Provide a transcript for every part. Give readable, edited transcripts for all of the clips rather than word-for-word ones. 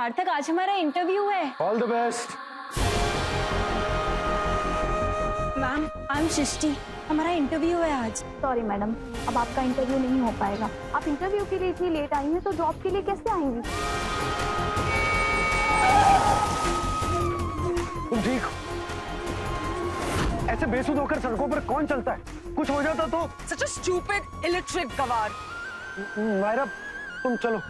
सार्थक, आज हमारा इंटरव्यू है। All the best. Ma'am, I am Srishti, हमारा इंटरव्यू है आज। सॉरी मैडम, अब आपका इंटरव्यू नहीं हो पाएगा। आप इंटरव्यू के लिए इतनी लेट आई हैं तो जॉब के लिए कैसे आएंगी? तुम ठीक हो? ऐसे बेसुध होकर सड़कों पर कौन चलता है? कुछ हो जाता तो? Such a stupid, illiterate गवार। मायरा, तुम चलो।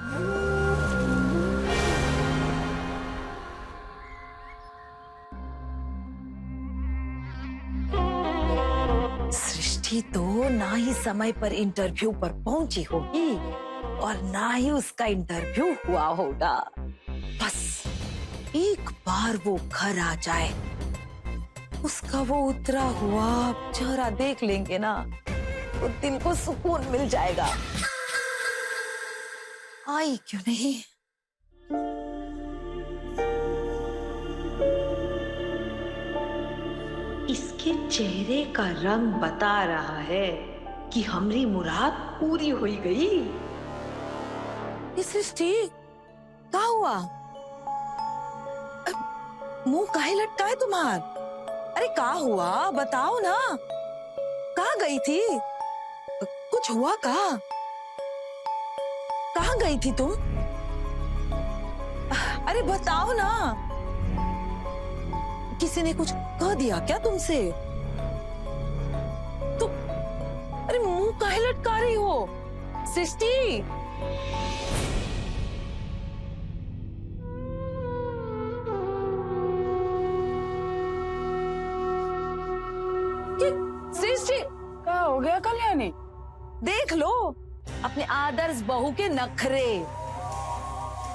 सृष्टि तो ना ही समय पर इंटरव्यू पर पहुंची होगी और ना ही उसका इंटरव्यू हुआ होगा। बस एक बार वो घर आ जाए, उसका वो उतरा हुआ चेहरा देख लेंगे ना तो दिल को सुकून मिल जाएगा। आई क्यों नहीं? इसके चेहरे का रंग बता रहा है कि हमारी मुराद पूरी हो गई। ये सृष्टि क्या हुआ? मुंह काहे लटका है तुम्हार? अरे क्या हुआ बताओ ना, कहाँ गई थी? कुछ हुआ कहाँ? कहाँ गई थी तुम? अरे बताओ ना, किसी ने कुछ कह दिया क्या तुमसे? तो अरे मुंह काहे लटका रही हो सृष्टि? सृष्टि, क्या हो गया कल्याणी? देख लो अपने आदर्श बहू के नखरे।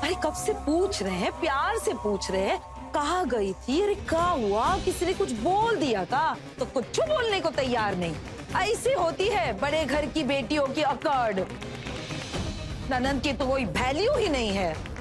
अरे कब से पूछ रहे हैं, प्यार से पूछ रहे हैं कहाँ गई थी, अरे क्या हुआ, किसी ने कुछ बोल दिया का? तो कुछ बोलने को तैयार नहीं। ऐसी होती है बड़े घर की बेटियों की अकड़। ननद की तो कोई वैल्यू ही नहीं है।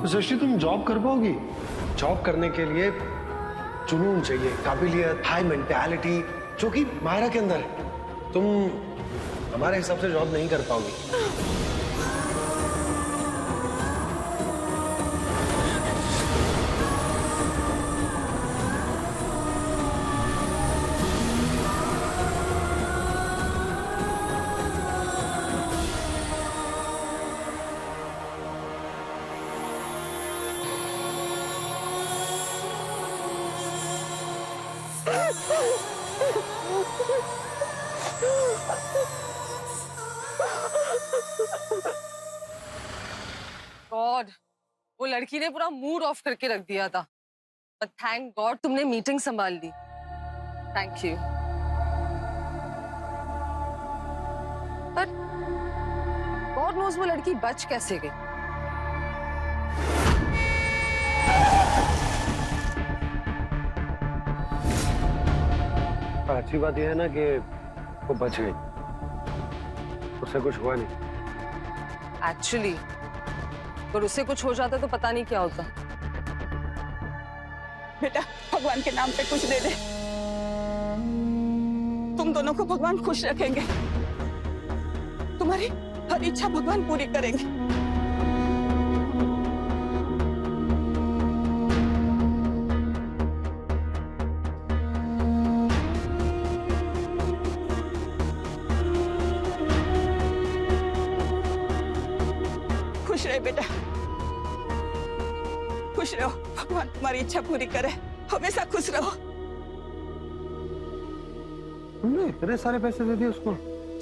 सृष्टि, तुम जॉब कर पाओगी? जॉब करने के लिए जुनून चाहिए, काबिलियत, हाई मेंटालिटी, जो कि मायरा के अंदर है। तुम हमारे हिसाब से जॉब नहीं कर पाओगी। गॉड, वो लड़की ने पूरा मूड ऑफ करके रख दिया था। बट थैंक गॉड तुमने मीटिंग संभाल ली। Thank you. पर गॉड नोज वो लड़की बच कैसे गई? पर अच्छी बात यह है ना कि वो बच गई, उससे कुछ हुआ नहीं। एक्चुअली अगर उससे कुछ हो जाता तो पता नहीं क्या होता। बेटा, भगवान के नाम पे कुछ दे दे, तुम दोनों को भगवान खुश रखेंगे, तुम्हारी हर इच्छा भगवान पूरी करेंगे। खुश रहे बेटा, खुश रहो, भगवान तुम्हारी इच्छा पूरी करे, हमेशा खुश रहो। तुमने इतने सारे पैसे दे दिए उसको?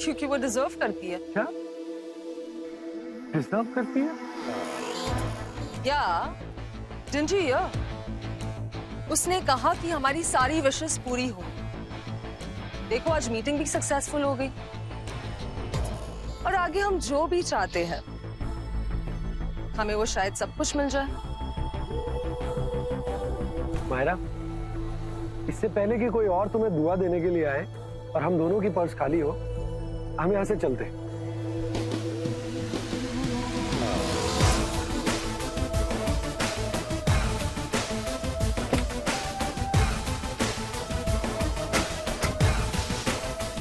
क्योंकि वो डिजर्व करती है। क्या डिजर्व करती है? या डिडंट यू हियर? उसने कहा कि हमारी सारी विशेस पूरी हो। देखो आज मीटिंग भी सक्सेसफुल हो गई और आगे हम जो भी चाहते हैं हमें वो शायद सब कुछ मिल जाए। मायरा, इससे पहले कि कोई और तुम्हें दुआ देने के लिए आए और हम दोनों की पर्स खाली हो, हम यहां से चलते हैं।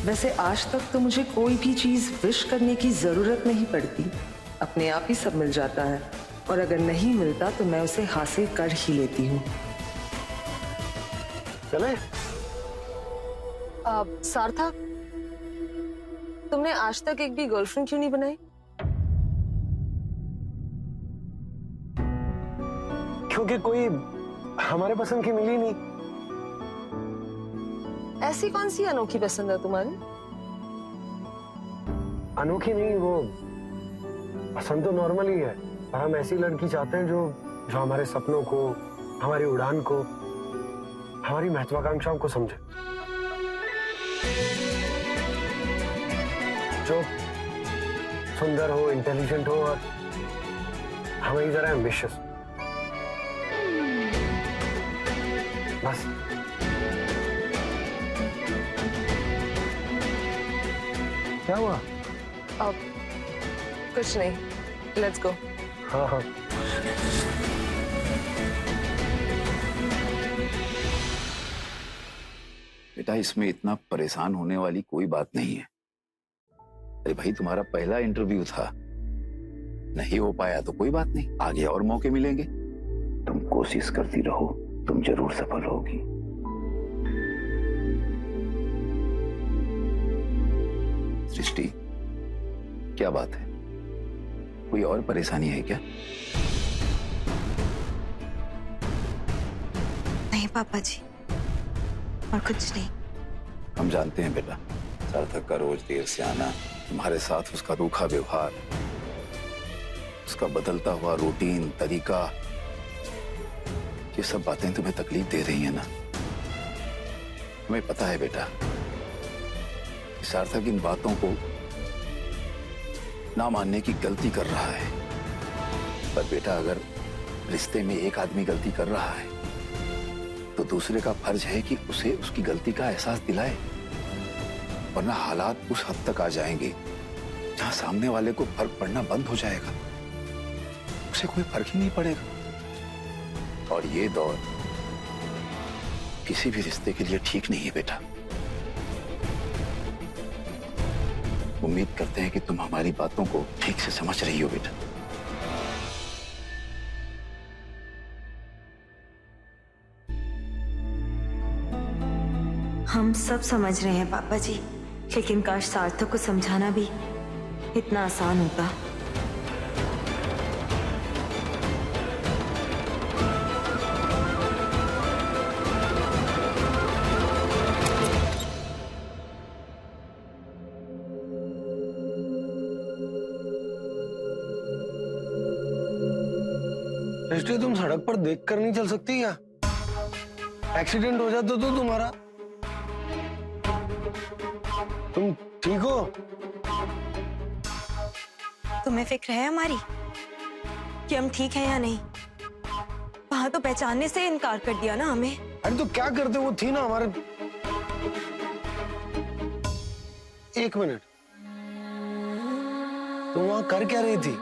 वैसे आज तक तो मुझे कोई भी चीज विश करने की जरूरत नहीं पड़ती, अपने आप ही सब मिल जाता है, और अगर नहीं मिलता तो मैं उसे हासिल कर ही लेती हूँ। चले? सार्थक, तुमने आज तक एक भी गर्लफ्रेंड क्यों नहीं बनाई? क्योंकि कोई हमारे पसंद की मिली नहीं। ऐसी कौन सी अनोखी पसंद है तुम्हारी? अनोखी नहीं, वो पसंद तो नॉर्मल ही है, पर हम ऐसी लड़की चाहते हैं जो हमारे सपनों को, हमारी उड़ान को, हमारी महत्वाकांक्षाओं को समझे, जो सुंदर हो, इंटेलिजेंट हो और हमें जरा एम्बिशियस। बस क्या हुआ? अब कुछ नहीं, लेट्स गो। हाँ हाँ। बेटा, इसमें इतना परेशान होने वाली कोई बात नहीं है। अरे भाई, तुम्हारा पहला इंटरव्यू था, नहीं हो पाया तो कोई बात नहीं, आगे और मौके मिलेंगे। तुम कोशिश करती रहो, तुम जरूर सफल होगी। सृष्टि, क्या बात है? कोई और परेशानी है क्या? नहीं पापा जी, और कुछ नहीं। हम जानते हैं बेटा, सार्थक का रोज देर से आना, तुम्हारे साथ उसका रूखा व्यवहार, उसका बदलता हुआ रूटीन, तरीका, ये सब बातें तुम्हें तकलीफ दे रही हैं ना? हमें पता है बेटा कि सार्थक इन बातों को ना मानने की गलती कर रहा है, पर बेटा अगर रिश्ते में एक आदमी गलती कर रहा है तो दूसरे का फर्ज है कि उसे उसकी गलती का एहसास दिलाए, वरना हालात उस हद तक आ जाएंगे जहां सामने वाले को फर्क पड़ना बंद हो जाएगा, उसे कोई फर्क ही नहीं पड़ेगा। और ये दौर किसी भी रिश्ते के लिए ठीक नहीं है बेटा। उम्मीद करते हैं कि तुम हमारी बातों को ठीक से समझ रही हो बेटा। हम सब समझ रहे हैं पापा जी, लेकिन काश सार्थक को समझाना भी इतना आसान होता। सृष्टि, तुम सड़क पर देखकर नहीं चल सकती क्या? एक्सीडेंट हो जाता तो तुम्हारा। तुम ठीक हो? तुम्हें फिक्र है हमारी कि हम ठीक हैं या नहीं? वहां तो पहचानने से इनकार कर दिया ना हमें। अरे तो क्या करते, वो थी ना हमारे। एक मिनट, तुम वहां कर क्या रही थी?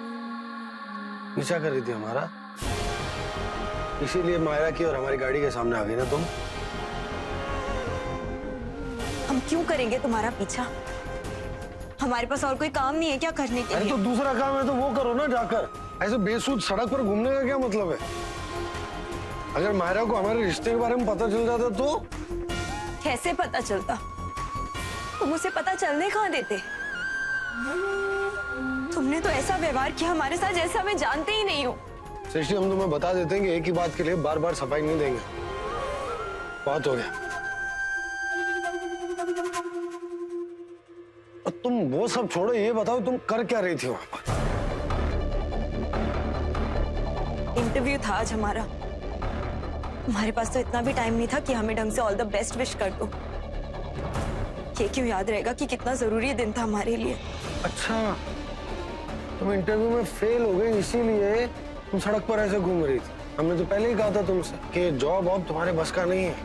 पीछा कर रही थी हमारा, इसीलिए मायरा की और हमारी गाड़ी के सामने आ गई ना तुम। हम क्यों करेंगे तुम्हारा पीछा? हमारे पास और कोई काम नहीं है क्या करने के अरे लिए? तो दूसरा काम है तो वो करो ना जाकर। ऐसे बेसुध सड़क पर घूमने का क्या मतलब है? अगर मायरा को हमारे रिश्ते के बारे में पता चल जाता तो? कैसे पता चलता? तुम उसे पता चलने कहाँ देते? तुमने तो ऐसा व्यवहार किया हमारे साथ जैसे हमें जानते ही नहीं हो। सृष्टि, हम तुम्हें बता देते हैं कि एक ही बात के लिए बार बार सफाई नहीं देंगे। बहुत हो गया। और तुम वो सब छोड़ो, ये बताओ तुम कर क्या रही थी वहां पर? इंटरव्यू था आज हमारा। हमारे पास तो इतना भी टाइम नहीं था कि हमें ढंग से ऑल द बेस्ट विश कर दो। ये क्यों याद रहेगा कि कितना जरूरी दिन था हमारे लिए। अच्छा, तुम इंटरव्यू में फेल हो गई इसीलिए तुम सड़क पर ऐसे घूम रही थी। हमने तो पहले ही कहा था तुमसे कि जॉब अब तुम्हारे बस का नहीं है।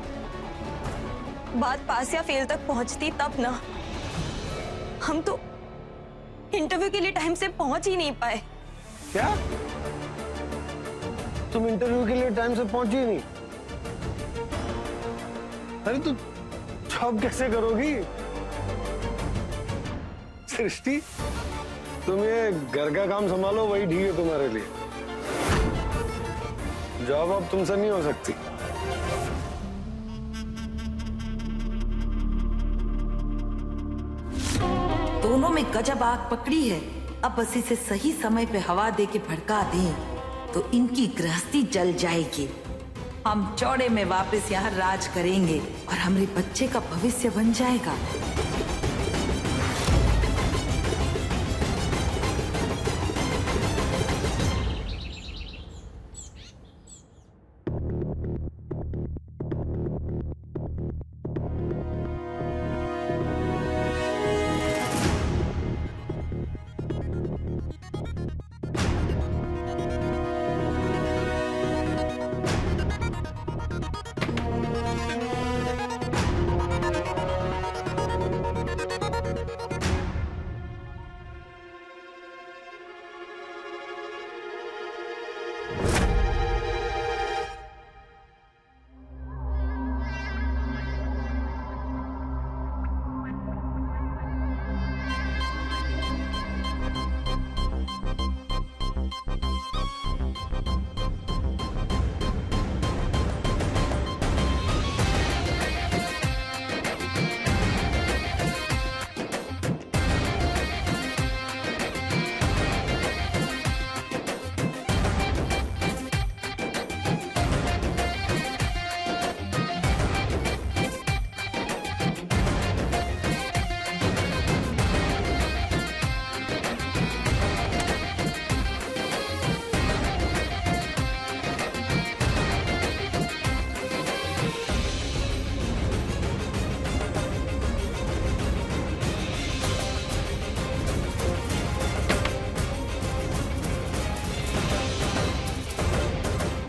बात पास या फेल तक पहुंचती तब ना। हम तो इंटरव्यू के लिए टाइम से पहुंच ही नहीं पाए। क्या? तुम इंटरव्यू के लिए टाइम से पहुंची नहीं? अरे तो जॉब कैसे करोगी? सृष्टि, तुम ये घर का काम संभालो, वही ठीक है तुम्हारे लिए। जॉब अब तुमसे नहीं हो सकती। दोनों में गजब आग पकड़ी है। अब बस इसे सही समय पे हवा दे के भड़का दें तो इनकी गृहस्थी जल जाएगी। हम चौड़े में वापस यहाँ राज करेंगे और हमारे बच्चे का भविष्य बन जाएगा।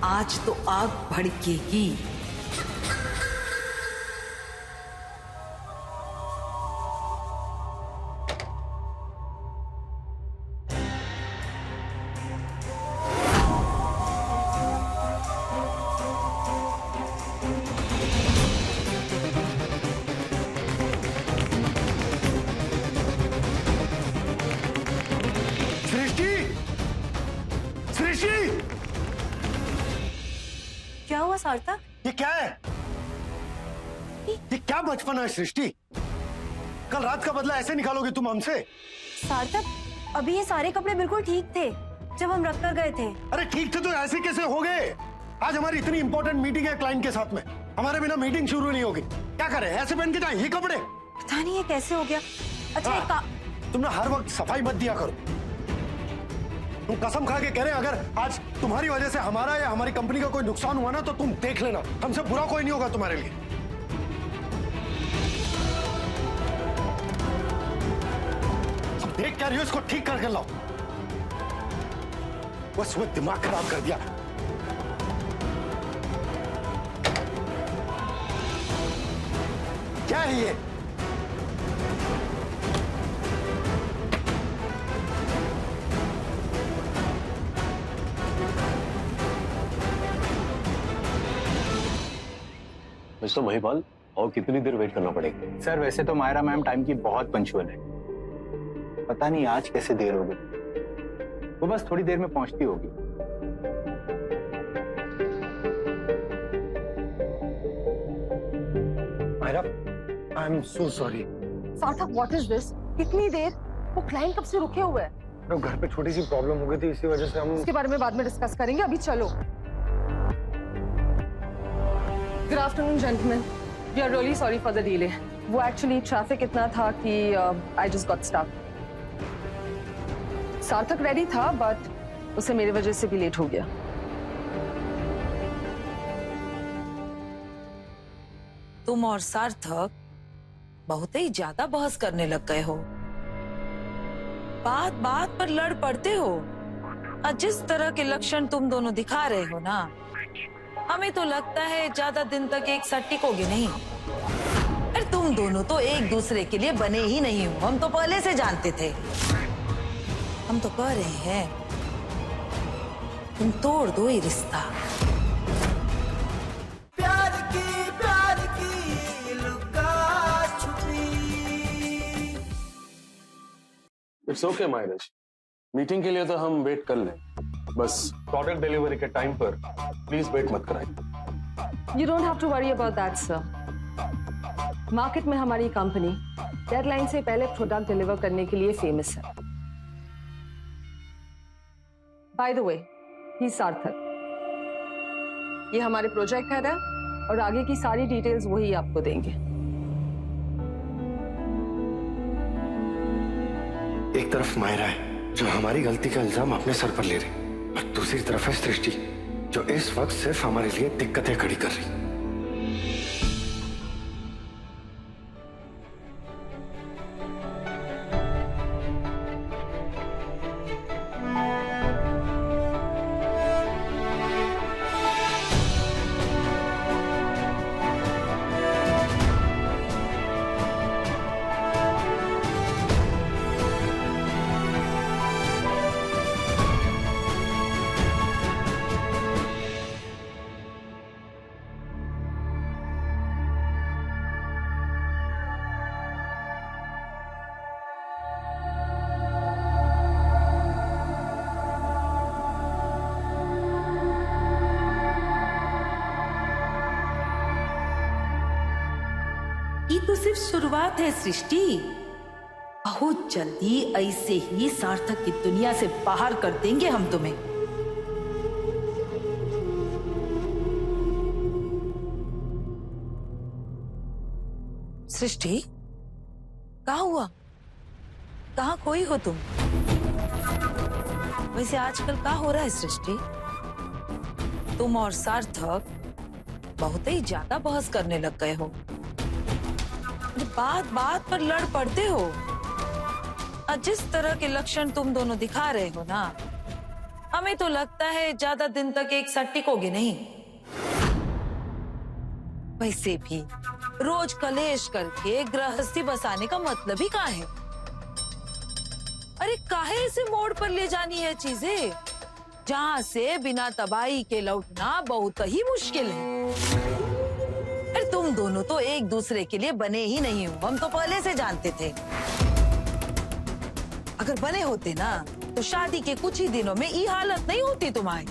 आज तो आग भड़केगी। सृष्टि! सृष्टि! क्या हुआ सार्थक? ये क्या है? ये क्या बचपन है सृष्टि? कल रात का बदला ऐसे निकालोगे तुम हमसे? सार्थक, अभी ये सारे कपड़े बिल्कुल ठीक थे जब हम रख कर गए थे। अरे ठीक थे तो ऐसे कैसे हो गए? आज हमारी इतनी इंपॉर्टेंट मीटिंग है क्लाइंट के साथ में, हमारे बिना मीटिंग शुरू नहीं होगी। क्या करें, ऐसे पहन के जाए ये कपड़े? पता नहीं ये कैसे हो गया। अच्छा तुमने हर वक्त सफाई मत दिया करो। तुम कसम खा के कह रहे हैं अगर आज तुम्हारी वजह से हमारा या हमारी कंपनी का कोई नुकसान हुआ ना तो तुम देख लेना, हमसे बुरा कोई नहीं होगा तुम्हारे लिए। अब देख क्या रही हो, इसको ठीक करके लाओ। बस वो दिमाग खराब कर दिया। क्या है ये? मिस्टर महिपाल, और कितनी देर वेट करना पड़ेगा? सर वैसे तो मायरा मैम टाइम की बहुत पंक्चुअल है, पता नहीं आज कैसे देर हो गई। वो बस थोड़ी देर में पहुंचती होगी। Myra, I am so sorry. Sarthak, what is this? कितनी देर? वो क्लाइंट कब से रुके हुए हैं? घर पे छोटी सी प्रॉब्लम हो गई थी, इसी वजह से हम उसके बारे में बाद में डिस्कस करेंगे, अभी चलो। Good afternoon gentleman, we are really sorry for the delay. वो एक्चुअली ट्रैफिक इतना था कि I just got stuck. Sarthak ready था बट उसे मेरी वजह से भी लेट हो गया। तुम और सार्थक बहुत ही ज्यादा बहस करने लग गए हो, बात बात पर लड़ पड़ते हो। और जिस तरह के लक्षण तुम दोनों दिखा रहे हो ना, हमें तो लगता है ज्यादा दिन तक एक साथ टिकोगे नहीं। अरे तुम दोनों तो एक दूसरे के लिए बने ही नहीं हो, हम तो पहले से जानते थे। हम तो कह रहे हैं तुम तोड़ दो ये रिश्ता। प्यार की लुका छुपी। इट्स ओके मायरज, मीटिंग के लिए तो हम वेट कर लें, बस प्रोडक्ट डिलीवरी के टाइम पर प्लीज वेट मत कराइए। You don't have to worry about that, sir. Market में हमारी कंपनी डेडलाइन से पहले प्रोडक्ट डिलीवर करने के लिए फेमस है। बाय द वे, ही सार्थक, ये हमारे प्रोजेक्ट हेड है और आगे की सारी डिटेल्स वही आपको देंगे। एक तरफ मायरा है जो हमारी गलती का इल्जाम अपने सर पर ले रही, और दूसरी तरफ है सृष्टि जो इस वक्त सिर्फ हमारे लिए दिक्कतें खड़ी कर रही। ये तो सिर्फ शुरुआत है सृष्टि, बहुत जल्दी ऐसे ही सार्थक की दुनिया से बाहर कर देंगे हम तुम्हें। सृष्टि, कहाँ हुआ, कहाँ खोई हो तुम? वैसे आजकल क्या हो रहा है सृष्टि? तुम और सार्थक बहुत ही ज्यादा बहस करने लग गए हो, बात बात पर लड़ पड़ते हो। और जिस तरह के लक्षण तुम दोनों दिखा रहे हो ना, हमें तो लगता है ज्यादा दिन तक एक साथ टिकोगे नहीं। वैसे भी रोज कलेश करके गृहस्थी बसाने का मतलब ही क्या है? अरे काहे इसे मोड़ पर ले जानी है चीजें, जहां से बिना तबाही के लौटना बहुत ही मुश्किल है। तुम दोनों तो एक दूसरे के लिए बने ही नहीं हो, हम तो पहले से जानते थे। अगर बने होते ना तो शादी के कुछ ही दिनों में ये हालत नहीं होती तुम्हारी।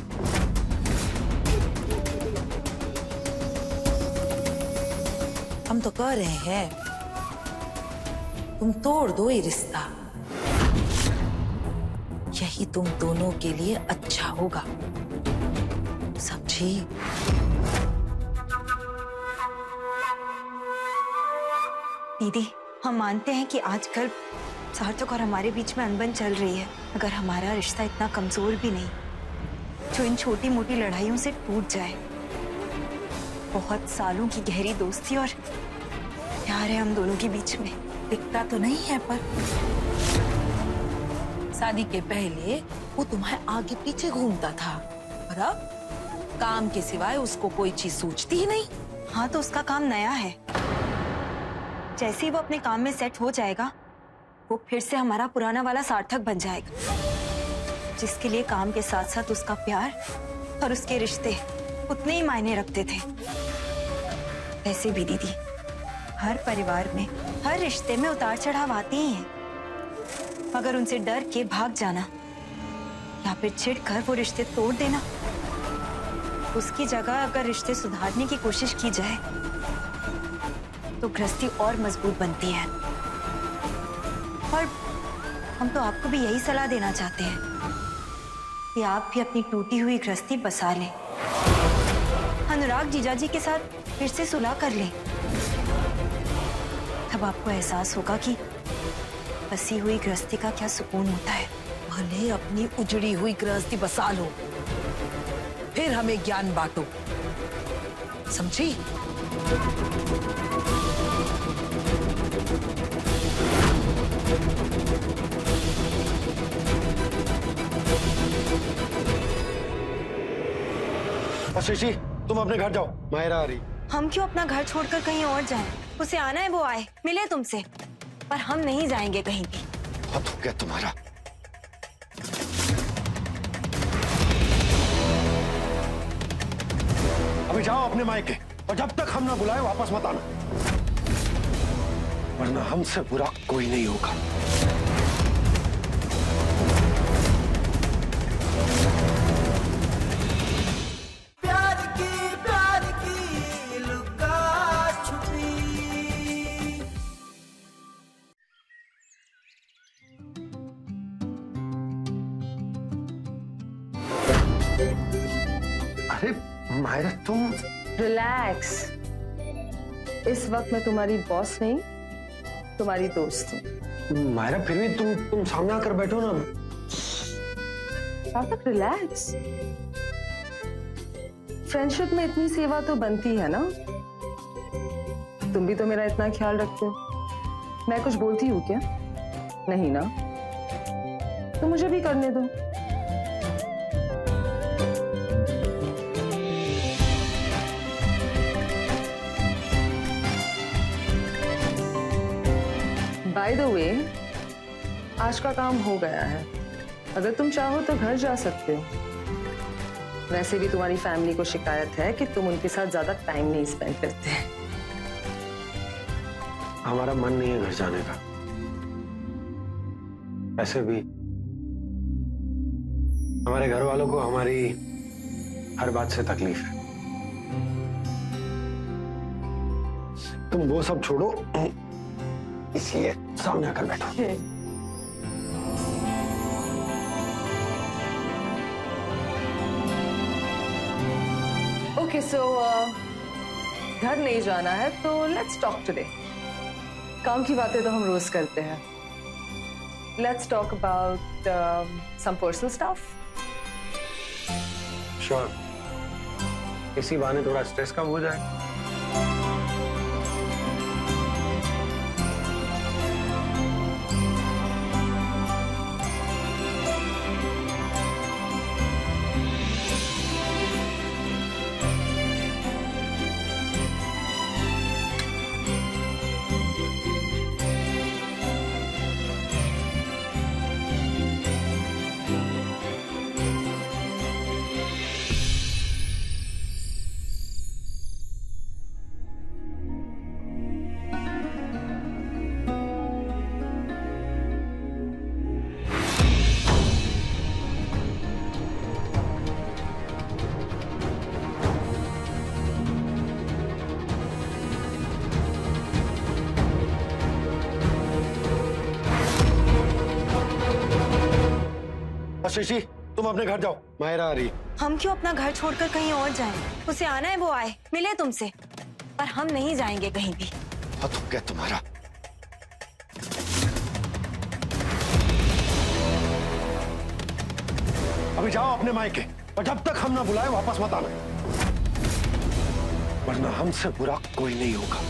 हम तो कह रहे हैं तुम तोड़ दो ये रिश्ता, यही तुम दोनों के लिए अच्छा होगा, समझी? दीदी, हम मानते हैं कि आजकल सार्थक और हमारे बीच में अनबन चल रही है, मगर हमारा रिश्ता इतना कमजोर भी नहीं जो इन छोटी मोटी लड़ाइयों से टूट जाए। बहुत सालों की गहरी दोस्ती और प्यार है हम दोनों के बीच में। दिखता तो नहीं है, पर शादी के पहले वो तुम्हारे आगे पीछे घूमता था, और अब काम के सिवाय उसको कोई चीज सूझती ही नहीं। हाँ, तो उसका काम नया है। जैसे ही वो अपने काम में सेट हो जाएगा, वो फिर से हमारा पुराना वाला सार्थक बन जाएगा, जिसके लिए काम के साथ साथ उसका प्यार और उसके रिश्ते उतने ही मायने रखते थे। वैसे भी दीदी, हर परिवार में, हर रिश्ते में उतार चढ़ाव आते ही हैं, मगर उनसे डर के भाग जाना या फिर चिढ़ कर वो रिश्ते तोड़ देना, उसकी जगह अगर रिश्ते सुधारने की कोशिश की जाए तो गृहस्थी और मजबूत बनती है। और हम तो आपको भी यही सलाह देना चाहते हैं कि आप भी अपनी टूटी हुई गृहस्थी बसा लें, अनुराग जीजाजी के साथ फिर से सुलह कर लें। तब आपको एहसास होगा कि बसी हुई गृहस्थी का क्या सुकून होता है। भले अपनी उजड़ी हुई गृहस्थी बसा लो, फिर हमें ज्ञान बांटो, समझी? आशीषी, तुम अपने घर जाओ, मायरा आ रही। हम क्यों अपना घर छोड़कर कहीं और जाएं? उसे आना है, वो आए, मिले तुमसे, पर हम नहीं जाएंगे कहीं भी। बहुत हो गया तुम्हारा। अभी जाओ अपने मायके, और जब तक हम ना बुलाए वापस मत आना, वरना हमसे बुरा कोई नहीं होगा। प्यार की लुका छुपी। अरे मायरा, तुम रिलैक्स। इस वक्त मैं तुम्हारी बॉस नहीं, तुम्हारी दोस्त हूँ। मायरा, फिर भी तुम सामने आकर बैठो ना। तक रिलैक्स। फ्रेंडशिप में इतनी सेवा तो बनती है ना। तुम भी तो मेरा इतना ख्याल रखते हो। मैं कुछ बोलती हूँ क्या? नहीं ना, तो मुझे भी करने दो। बाय द वे, आज का काम हो गया है। अगर तुम चाहो तो घर जा सकते हो। वैसे भी तुम्हारी फैमिली को शिकायत है कि तुम उनके साथ ज्यादा टाइम नहीं स्पेंड करते। हमारा मन नहीं है घर जाने का। ऐसे भी हमारे घर वालों को हमारी हर बात से तकलीफ है। तुम वो सब छोड़ो, इसलिए सामने आकर बैठो। ओके, सो घर नहीं जाना है तो लेट्स टॉक टुडे। काम की बातें तो हम रोज करते हैं। Let's talk about some personal stuff. Sure, इसी बहाने थोड़ा स्ट्रेस कम हो जाए। आशीषी, तुम अपने घर जाओ, मायरा आ रही। हम क्यों अपना घर छोड़कर कहीं और जाएं? उसे आना है, वो आए, मिले तुमसे, पर हम नहीं जाएंगे कहीं भी। बहुत हो गया तुम्हारा। अभी जाओ अपने मायके, और जब तक हम ना बुलाए वापस मत आना, वरना हमसे बुरा कोई नहीं होगा।